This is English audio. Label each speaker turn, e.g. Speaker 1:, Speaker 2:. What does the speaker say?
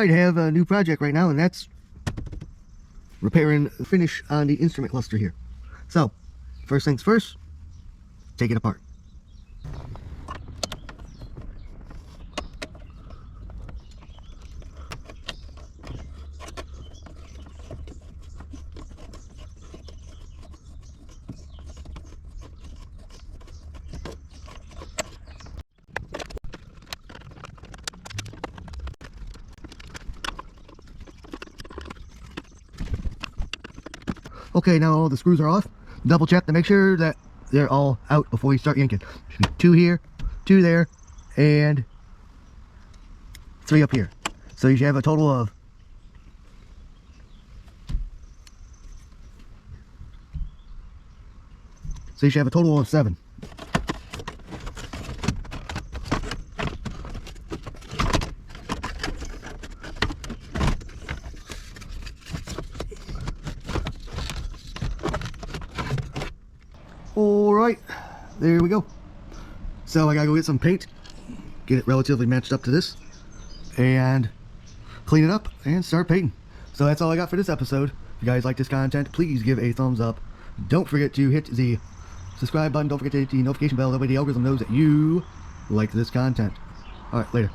Speaker 1: Alright, I have a new project right now, and that's repairing the finish on the instrument cluster here. So, first things first, take it apart. Okay, now all the screws are off. Double check to make sure that they're all out before you start yanking. Should be 2 here, 2 there, and 3 up here. So you should have a total of So you should have a total of 7. Alright, there we go. So I gotta go get some paint, get it relatively matched up to this, and clean it up and start painting. So that's all I got for this episode. If you guys like this content, please give a thumbs up. Don't forget to hit the subscribe button. Don't forget to hit the notification bell. That way the algorithm knows that you like this content. Alright, later.